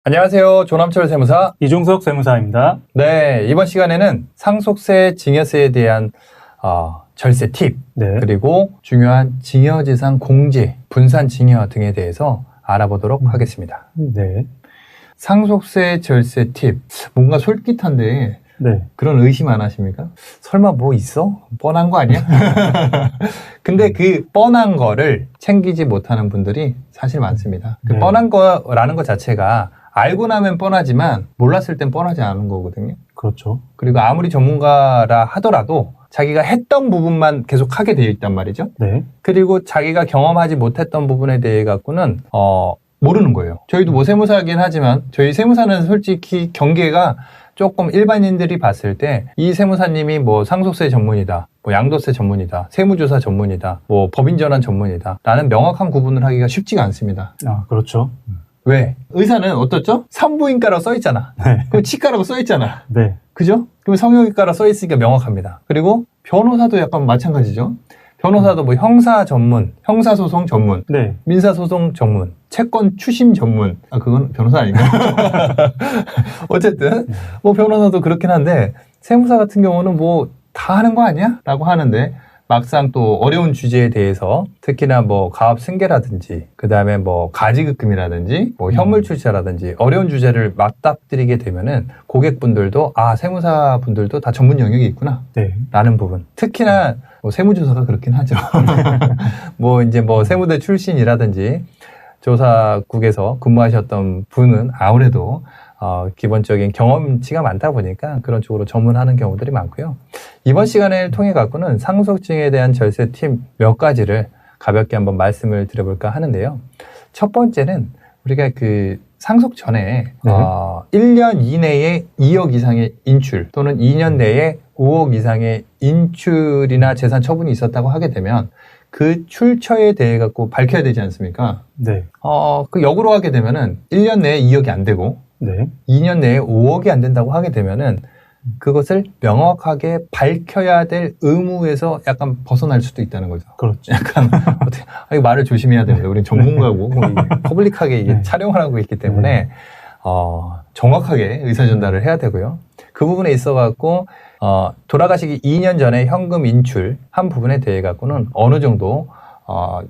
안녕하세요. 조남철 세무사 이종석 세무사입니다. 네, 이번 시간에는 상속세, 증여세에 대한 절세 팁, 그리고 중요한 증여재산 공제, 분산 증여 등에 대해서 알아보도록 하겠습니다. 네. 상속세 절세 팁, 뭔가 솔깃한데 그런 의심 안 하십니까? 설마 뭐 있어? 뻔한 거 아니야? 근데 그 뻔한 거를 챙기지 못하는 분들이 사실 많습니다. 그 뻔한 거라는 것 자체가 알고 나면 뻔하지만 몰랐을 땐 뻔하지 않은 거거든요. 그렇죠. 그리고 아무리 전문가라 하더라도 자기가 했던 부분만 계속 하게 되어 있단 말이죠. 네. 그리고 자기가 경험하지 못했던 부분에 대해 갖고는 모르는 거예요. 저희도 뭐 세무사긴 하지만 저희 세무사는 솔직히 경계가 조금 일반인들이 봤을 때 이 세무사님이 뭐 상속세 전문이다, 뭐 양도세 전문이다, 세무조사 전문이다, 뭐 법인전환 전문이다 라는 명확한 구분을 하기가 쉽지가 않습니다. 아, 그렇죠. 왜? 의사는 어떻죠? 산부인과라고 써있잖아. 네. 그럼 치과라고 써있잖아. 네. 그죠? 그럼 성형외과라고 써있으니까 명확합니다. 그리고 변호사도 약간 마찬가지죠. 변호사도 뭐 형사 전문, 형사소송 전문, 네. 민사소송 전문, 채권 추심 전문. 그건 변호사 아닌가? 어쨌든 뭐 변호사도 그렇긴 한데 세무사 같은 경우는 뭐 다 하는 거 아니야? 라고 하는데 막상 또 어려운 주제에 대해서 특히나 뭐 가업 승계라든지 그 다음에 뭐 가지급금이라든지 뭐 현물 출자라든지 어려운 주제를 맞닥뜨리게 되면은 고객분들도 세무사분들도 다 전문 영역이 있구나 라는 부분. 특히나 뭐 세무조사가 그렇긴 하죠. 뭐 이제 뭐 세무대 출신이라든지 조사국에서 근무하셨던 분은 아무래도 기본적인 경험치가 많다 보니까 그런 쪽으로 전문하는 경우들이 많고요. 이번 시간을 통해 갖고는 상속증에 대한 절세 팁 몇 가지를 가볍게 한번 말씀을 드려볼까 하는데요. 첫 번째는 우리가 그 상속 전에 1년 이내에 2억 이상의 인출 또는 2년 내에 5억 이상의 인출이나 재산 처분이 있었다고 하게 되면 그 출처에 대해 갖고 밝혀야 되지 않습니까? 네. 그 역으로 하게 되면은 1년 내에 2억이 안 되고 2년 내에 5억이 안 된다고 하게 되면은 그것을 명확하게 밝혀야 될 의무에서 약간 벗어날 수도 있다는 거죠. 그렇죠. 약간 어떻게 말을 조심해야 됩니다. 우린 전문가고 퍼블릭하게 이게 촬영을 하고 있기 때문에 정확하게 의사 전달을 해야 되고요. 그 부분에 있어 갖고 돌아가시기 2년 전에 현금 인출한 부분에 대해 갖고는 어느 정도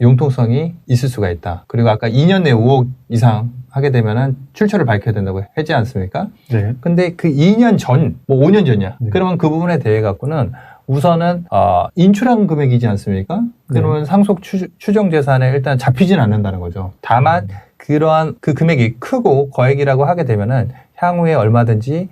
융통성이 있을 수가 있다. 그리고 아까 2년 내에 5억 이상 하게 되면은 출처를 밝혀야 된다고 하지 않습니까? 네. 근데 그 2년 전, 뭐 5년 전이야. 그러면 그 부분에 대해 갖고는 우선은 인출한 금액이지 않습니까? 그러면 상속 추정 재산에 일단 잡히진 않는다는 거죠. 다만 그러한 그 금액이 크고 거액이라고 하게 되면은 향후에 얼마든지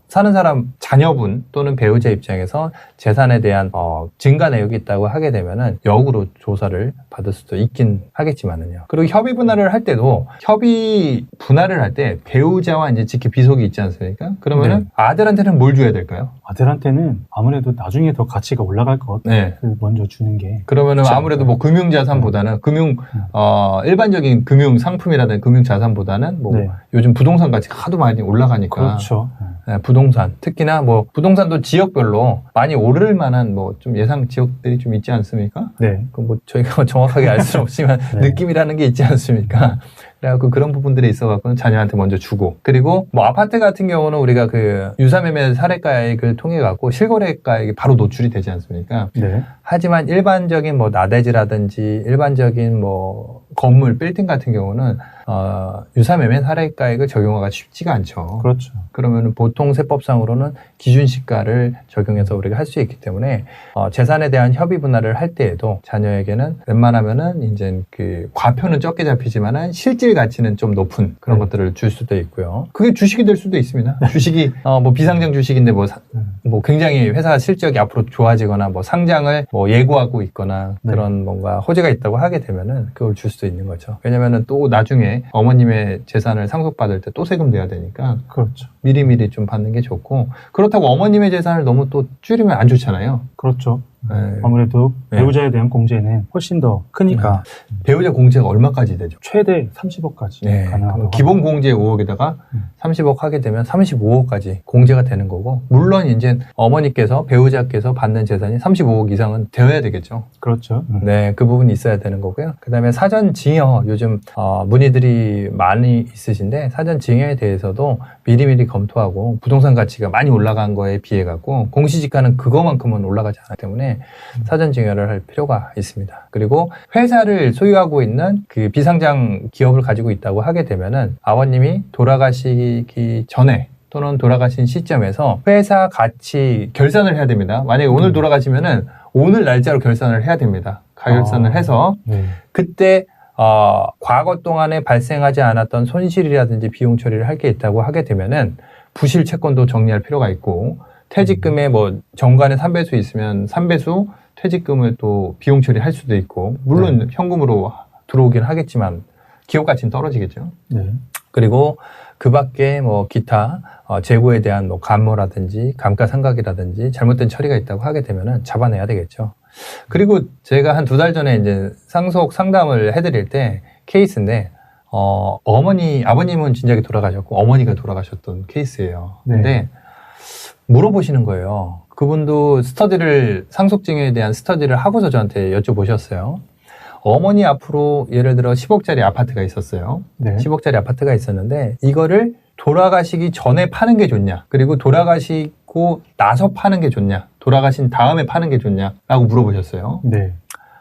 사는 사람 자녀분 또는 배우자 입장에서 재산에 대한 증가 내역이 있다고 하게 되면은 역으로 조사를 받을 수도 있긴 하겠지만은요. 그리고 협의 분할을 할 때도 협의 분할을 할 때 배우자와 이제 직계 비속이 있지 않습니까? 그러면은 아들한테는 뭘 줘야 될까요? 아들한테는 아무래도 나중에 더 가치가 올라갈 것 먼저 주는 게 그러면은 아무래도 뭐 금융자산보다는 일반적인 금융 상품이라든지 금융 자산보다는 뭐 요즘 부동산 가치가 하도 많이 올라가니까 그렇죠. 부동산 특히나 뭐 부동산도 지역별로 많이 오를 만한 뭐 좀 예상 지역들이 좀 있지 않습니까? 그 뭐 저희가 정확하게 알 수는 없지만 느낌이라는 게 있지 않습니까? 그래갖고 그런 부분들이 있어갖고는 자녀한테 먼저 주고 그리고 뭐 아파트 같은 경우는 우리가 그 유사매매 사례가액을 통해갖고 실거래가액이 바로 노출이 되지 않습니까? 하지만 일반적인 뭐 나대지라든지 일반적인 뭐 건물 빌딩 같은 경우는 유사매매 사례가액을 적용하기가 쉽지가 않죠. 그렇죠. 그러면 보통 세법상으로는 기준시가를 적용해서 우리가 할 수 있기 때문에 재산에 대한 협의 분할을 할 때에도 자녀에게는 웬만하면은 이제 그 과표는 적게 잡히지만은 실질 가치는 좀 높은 그런 것들을 줄 수도 있고요. 그게 주식이 될 수도 있습니다. 주식이 뭐 비상장 주식인데 뭐 굉장히 회사 실적이 앞으로 좋아지거나 뭐 상장을 뭐 예고하고 있거나 그런 뭔가 호재가 있다고 하게 되면은 그걸 줄 수도 있는 거죠. 왜냐면은 또 나중에 어머님의 재산을 상속받을 때 또 세금 내야 되니까 그렇죠. 미리미리 좀 받는 게 좋고 그렇다고 어머님의 재산을 너무 또 줄이면 안 좋잖아요. 그렇죠. 네. 아무래도 네. 배우자에 대한 공제는 훨씬 더 크니까 배우자 공제가 얼마까지 되죠? 최대 30억까지 네. 가능하다고 기본 공제 5억에다가 30억 하게 되면 35억까지 공제가 되는 거고, 물론 이제 어머니께서 배우자께서 받는 재산이 35억 이상은 되어야 되겠죠. 그렇죠. 네, 그 부분이 있어야 되는 거고요. 그 다음에 사전 증여, 요즘 문의들이 많이 있으신데 사전 증여에 대해서도 미리미리 검토하고, 부동산 가치가 많이 올라간 거에 비해 갖고 공시지가는 그거만큼은 올라가지 않기 때문에 사전 증여를 할 필요가 있습니다. 그리고 회사를 소유하고 있는 그 비상장 기업을 가지고 있다고 하게 되면은 아버님이 돌아가시기 전에 또는 돌아가신 시점에서 회사 가치 결산을 해야 됩니다. 만약에 오늘 돌아가시면은 오늘 날짜로 결산을 해야 됩니다. 가결산을 해서 네. 그때 과거 동안에 발생하지 않았던 손실이라든지 비용 처리를 할 게 있다고 하게 되면은 부실 채권도 정리할 필요가 있고, 퇴직금에 뭐 정관에 3배수 있으면 3배수 퇴직금을 또 비용 처리할 수도 있고, 물론 현금으로 들어오긴 하겠지만 기업 가치는 떨어지겠죠. 네. 그리고 그 밖에 뭐 기타 재고에 대한 뭐 감모라든지 감가상각이라든지 잘못된 처리가 있다고 하게 되면은 잡아내야 되겠죠. 그리고 제가 한 2달 전에 이제 상속 상담을 해드릴 때 케이스인데, 아버님은 진작에 돌아가셨고 어머니가 돌아가셨던 케이스예요. 네. 근데 물어보시는 거예요. 그분도 상속증여에 대한 스터디를 하고서 저한테 여쭤보셨어요. 어머니 앞으로 예를 들어 10억짜리 아파트가 있었어요. 네. 10억짜리 아파트가 있었는데 이거를 돌아가시기 전에 파는 게 좋냐, 그리고 돌아가시고 나서 파는 게 좋냐, 돌아가신 다음에 파는 게 좋냐라고 물어보셨어요. 네.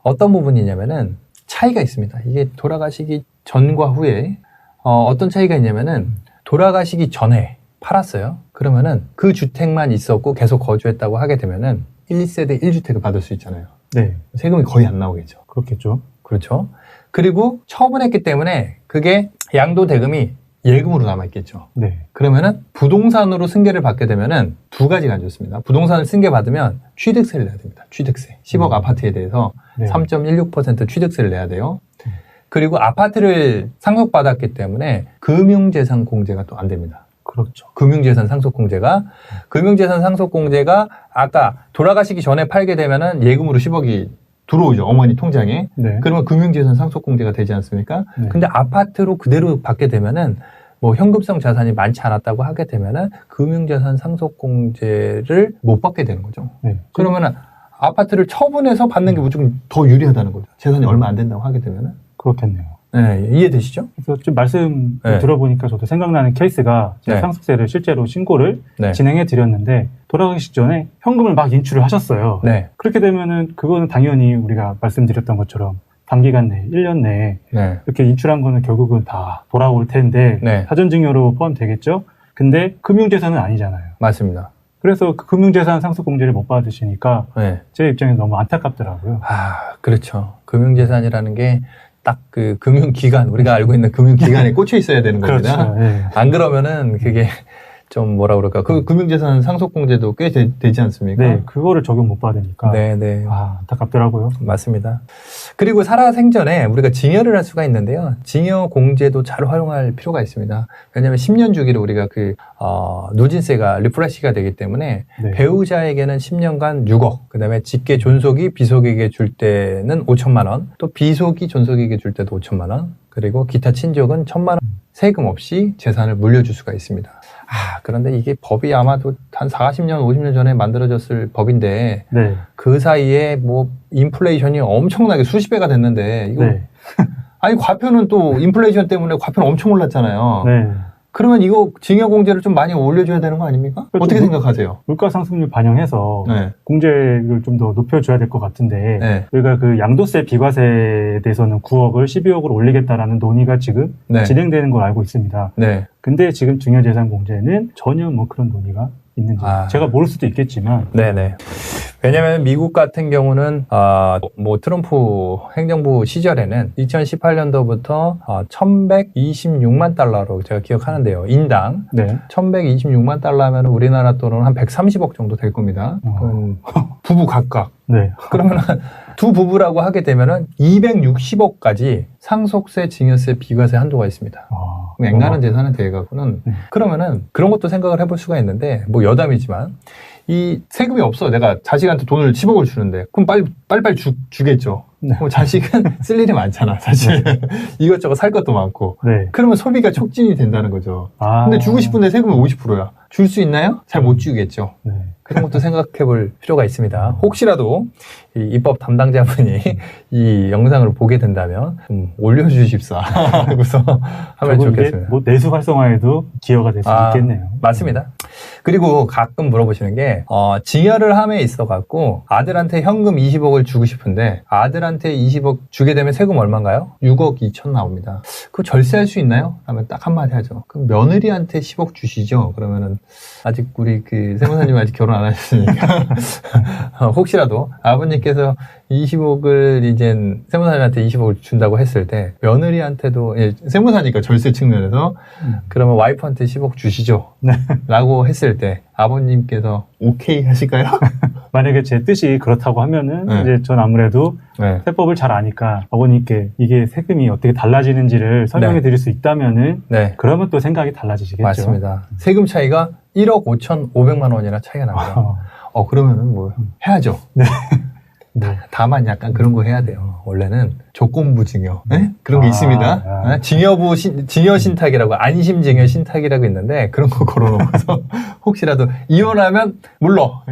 어떤 부분이냐면은 차이가 있습니다. 이게 돌아가시기 전과 후에 어떤 차이가 있냐면은, 돌아가시기 전에 팔았어요. 그러면은 그 주택만 있었고 계속 거주했다고 하게 되면은 1세대 1주택을 받을 수 있잖아요. 네. 세금이 거의 안 나오겠죠. 그렇겠죠. 그렇죠. 그리고 처분했기 때문에 그게 양도 대금이 예금으로 남아있겠죠. 네. 그러면은 부동산으로 승계를 받게 되면은 2가지가 안 좋습니다. 부동산을 승계받으면 취득세를 내야 됩니다. 취득세. 10억 아파트에 대해서 네. 3.16% 취득세를 내야 돼요. 그리고 아파트를 상속받았기 때문에 금융재산 공제가 또 안 됩니다. 그렇죠. 금융재산 상속공제가 아까 돌아가시기 전에 팔게 되면은 예금으로 10억이 들어오죠. 어머니 통장에. 네. 그러면 금융재산 상속공제가 되지 않습니까? 네. 근데 아파트로 그대로 받게 되면은 뭐 현금성 자산이 많지 않았다고 하게 되면은 금융재산 상속공제를 못 받게 되는 거죠. 네. 그러면은 아파트를 처분해서 받는 게 무조건 더 유리하다는 거죠. 재산이 얼마 안 된다고 하게 되면은. 그렇겠네요. 네, 이해되시죠? 그래서 좀 말씀 네. 들어보니까 저도 생각나는 케이스가 제가 네. 상속세를 실제로 신고를 네. 진행해 드렸는데, 돌아가기 전에 현금을 막 인출을 하셨어요. 네. 그렇게 되면은 그거는 당연히 우리가 말씀드렸던 것처럼 단기간 내에 1년 내에 네. 이렇게 인출한 거는 결국은 다 돌아올 텐데 네. 사전증여로 포함되겠죠. 근데 금융재산은 아니잖아요. 맞습니다. 그래서 그 금융재산 상속공제를 못 받으시니까 네. 제 입장에서 너무 안타깝더라고요. 그렇죠. 금융재산이라는 게 딱 그 금융기관, 우리가 알고 있는 금융기관에 꽂혀 있어야 되는 겁니다. 그렇죠. 예. 안 그러면은 그게 좀 뭐라 그럴까. 그 금융재산 상속공제도 꽤 되지 않습니까? 네, 그거를 적용 못 받으니까 네. 안타깝더라고요. 맞습니다. 그리고 살아생전에 우리가 증여를 할 수가 있는데요. 증여 공제도 잘 활용할 필요가 있습니다. 왜냐하면 10년 주기로 우리가 누진세가 리프레시가 되기 때문에 네. 배우자에게는 10년간 6억, 그 다음에 직계 존속이 비속에게 줄 때는 5천만 원, 또 비속이 존속에게 줄 때도 5천만 원, 그리고 기타 친족은 1,000만 원 세금 없이 재산을 물려줄 수가 있습니다. 그런데 이게 법이 아마도 한 40년, 50년 전에 만들어졌을 법인데, 네. 그 사이에 뭐 인플레이션이 엄청나게 수십 배가 됐는데, 이거 네. 아니 과표는 또 인플레이션 때문에 과표는 엄청 올랐잖아요. 네. 그러면 이거 증여 공제를 좀 많이 올려줘야 되는 거 아닙니까? 그렇죠. 어떻게 생각하세요? 물가 상승률 반영해서 네. 공제를 좀 더 높여줘야 될 것 같은데, 네. 저희가 그 양도세 비과세에 대해서는 9억을 12억으로 올리겠다라는 논의가 지금 네. 진행되는 걸 알고 있습니다. 네. 근데 지금 증여재산 공제는 전혀 뭐 그런 논의가 있는지 제가 모를 수도 있겠지만, 네네. 왜냐면 미국 같은 경우는 뭐 트럼프 행정부 시절에는 2018년도부터 1,126만 달러로 제가 기억하는데요. 인당 네. 1,126만 달러면 우리나라 돈으로 한 130억 정도 될 겁니다. 부부 각각. 네. 그러면 두 부부라고 하게 되면은 260억까지 상속세, 증여세, 비과세 한도가 있습니다. 앵간한 재산에 대해 갖고는 그러면은 그런 것도 생각을 해볼 수가 있는데, 뭐 여담이지만 이 세금이 없어. 내가 자식한테 돈을 10억을 주는데 그럼 빨리 주겠죠. 네. 그럼 자식은 쓸 일이 많잖아, 사실. 이것저것 살 것도 많고. 네. 그러면 소비가 촉진이 된다는 거죠. 근데 주고 싶은데 세금이 50%야. 줄 수 있나요? 잘 못 주겠죠. 네. 그런 것도 생각해 볼 필요가 있습니다. 혹시라도 이 입법 담당자분이 이 영상을 보게 된다면 올려주십사 하고서 하면 좋겠습니다. 뭐 내수 활성화에도 기여가 될 수 있겠네요. 맞습니다. 그리고 가끔 물어보시는 게 증여를 함에 있어 갖고 아들한테 현금 20억을 주고 싶은데 아들한테 20억 주게 되면 세금 얼마인가요? 6억 2천 나옵니다. 그거 절세할 수 있나요? 하면 딱 한마디 하죠. 그럼 며느리한테 10억 주시죠. 그러면은 아직 우리 그 세무사님 아직 결혼 안 하셨으니까 혹시라도 아버님께서 20억을 이젠 세무사님한테 20억을 준다고 했을 때 며느리한테도 세무사니까 절세 측면에서 그러면 와이프한테 10억 주시죠. 네. 라고 했을 때 아버님께서 오케이 하실까요? 만약에 제 뜻이 그렇다고 하면은 네. 이제 전 아무래도 네. 세법을 잘 아니까 아버님께 이게 세금이 어떻게 달라지는지를 설명해 네. 드릴 수 있다면은 네. 그러면 또 생각이 달라지시겠죠. 맞습니다. 세금 차이가 1억 5,500만 원이나 차이가 납니다. 그러면은 뭐 해야죠. 네. 네. 다만 약간 그런 거 해야 돼요. 원래는 조건부 증여 그런 게 있습니다. 증여 신탁이라고 안심 증여 신탁이라고 있는데 그런 거 걸어놓고서 혹시라도 이혼하면 물러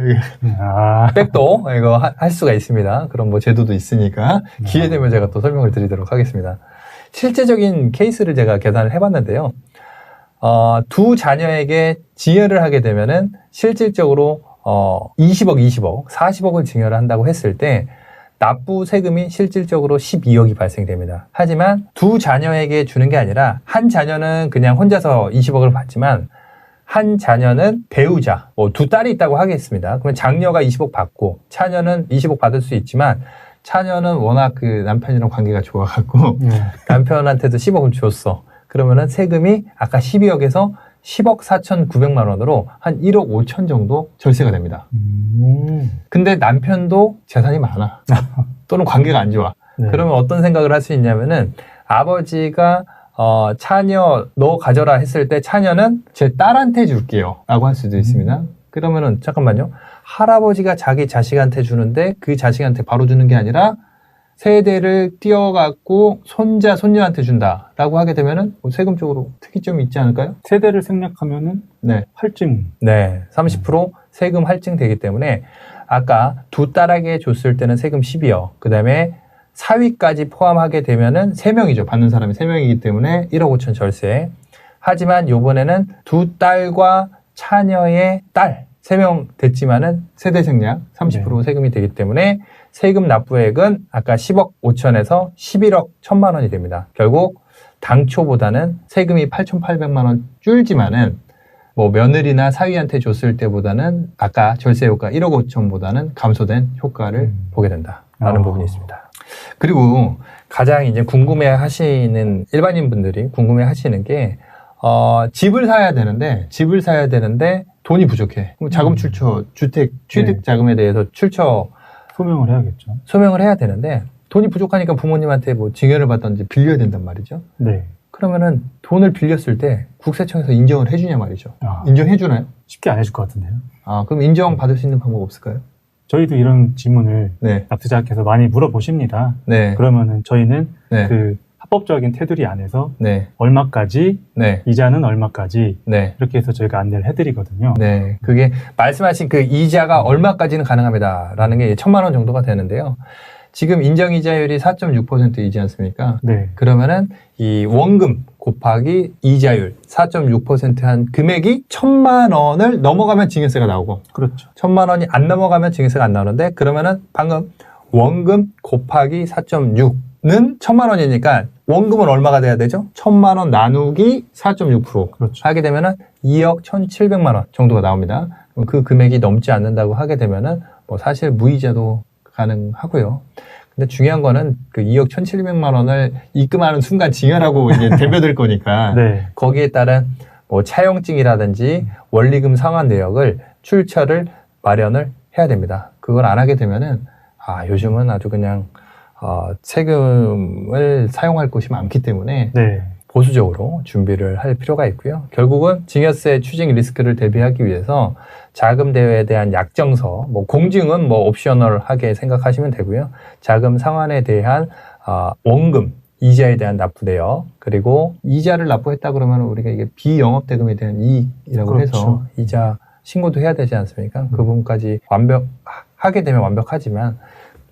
백도 이거 할 수가 있습니다. 그런 뭐 제도도 있으니까 기회 되면 제가 또 설명을 드리도록 하겠습니다. 실제적인 케이스를 제가 계산을 해봤는데요. 두 자녀에게 증여를 하게 되면은 실질적으로 20억, 40억을 증여를 한다고 했을 때 납부 세금이 실질적으로 12억이 발생됩니다. 하지만 두 자녀에게 주는 게 아니라 한 자녀는 그냥 혼자서 20억을 받지만 한 자녀는 배우자, 두 딸이 있다고 하겠습니다. 그러면 장녀가 20억 받고 차녀는 20억 받을 수 있지만 차녀는 워낙 그 남편이랑 관계가 좋아갖고 남편한테도 10억을 줬어. 그러면은 세금이 아까 12억에서 10억 4,900만 원으로 한 1억 5천 정도 절세가 됩니다. 근데 남편도 재산이 많아. 또는 관계가 안 좋아. 네. 그러면 어떤 생각을 할 수 있냐면은 아버지가 차녀 너 가져라 했을 때 차녀는 제 딸한테 줄게요 라고 할 수도 있습니다. 그러면은 잠깐만요. 할아버지가 자기 자식한테 주는데 그 자식한테 바로 주는 게 아니라 세대를 띄어갖고 손자, 손녀한테 준다라고 하게 되면은 세금적으로 특이점이 있지 않을까요? 세대를 생략하면은 네. 할증. 네. 30% 세금 할증되기 때문에 아까 두 딸에게 줬을 때는 세금 12억. 그 다음에 사위까지 포함하게 되면은 3명이죠. 받는 사람이 3명이기 때문에 1억 5천 절세. 하지만 요번에는 두 딸과 차녀의 딸 3명 됐지만은 세대 생략 30% 세금이 되기 때문에 세금 납부액은 아까 10억 5천에서 11억 1천만 원이 됩니다. 결국 당초보다는 세금이 8,800만 원 줄지만은 뭐 며느리나 사위한테 줬을 때보다는 아까 절세 효과 1억 5천보다는 감소된 효과를 보게 된다라는 부분이 있습니다. 그리고 가장 이제 궁금해 하시는 일반인 분들이 궁금해 하시는 게 집을 사야 되는데 돈이 부족해. 그럼 자금 출처, 주택 취득 자금에 대해서 출처 소명을 해야 되는데 돈이 부족하니까 부모님한테 뭐 증여를 받든지 빌려야 된단 말이죠. 네. 그러면은 돈을 빌렸을 때 국세청에서 인정을 해주냐 말이죠. 인정해 주나요? 쉽게 안 해줄 것 같은데요. 그럼 인정 받을 수 있는 방법 없을까요? 저희도 이런 질문을 네. 납세자께서 많이 물어보십니다. 네. 그러면은 저희는 네. 그 합법적인 테두리 안에서 네. 얼마까지, 네. 이자는 얼마까지 네. 이렇게 해서 저희가 안내를 해드리거든요. 네. 그게 말씀하신 그 이자가 얼마까지는 가능합니다라는 게 1,000만 원 정도가 되는데요. 지금 인정이자율이 4.6%이지 않습니까? 네. 그러면은 이 원금 곱하기 이자율 4.6%한 금액이 1,000만 원을 넘어가면 증여세가 나오고 그렇죠. 1,000만 원이 안 넘어가면 증여세가 안 나오는데 그러면은 방금 원금 곱하기 4.6는 1,000만 원이니까 원금은 얼마가 돼야 되죠? 1,000만 원 나누기 4.6% 그렇죠. 하게 되면은 2억 1,700만 원 정도가 나옵니다. 그럼 그 금액이 넘지 않는다고 하게 되면은 뭐 사실 무이자도 가능하고요. 근데 중요한 거는 그 2억 1,700만 원을 입금하는 순간 증여라고 이제 대표될 거니까 네. 거기에 따른 뭐 차용증이라든지 원리금 상환 내역을 출처를 마련을 해야 됩니다. 그걸 안 하게 되면은 요즘은 아주 그냥 세금을 사용할 곳이 많기 때문에 네. 보수적으로 준비를 할 필요가 있고요. 결국은 증여세 추징 리스크를 대비하기 위해서 자금 대여에 대한 약정서, 뭐 공증은 뭐 옵셔널하게 생각하시면 되고요. 자금 상환에 대한 원금, 이자에 대한 납부대여, 그리고 이자를 납부했다 그러면 우리가 이게 비영업대금에 대한 이익이라고 그렇죠. 해서 이자 신고도 해야 되지 않습니까? 그 부분까지 하게 되면 완벽하지만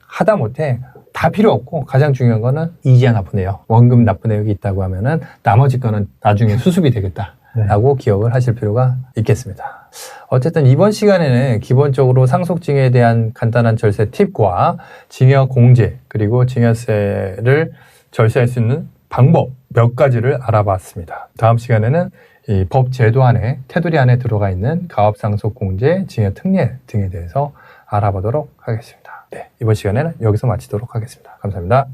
하다못해 다 필요 없고 가장 중요한 거는 이자 납부내역, 원금 납부내역이 있다고 하면은 나머지 거는 나중에 수습이 되겠다라고 기억을 하실 필요가 있겠습니다. 어쨌든 이번 시간에는 기본적으로 상속증여에 대한 간단한 절세 팁과 증여 공제 그리고 증여세를 절세할 수 있는 방법 몇 가지를 알아봤습니다. 다음 시간에는 이 법 제도 안에 테두리 안에 들어가 있는 가업상속 공제, 증여 특례 등에 대해서 알아보도록 하겠습니다. 네, 이번 시간에는 여기서 마치도록 하겠습니다. 감사합니다.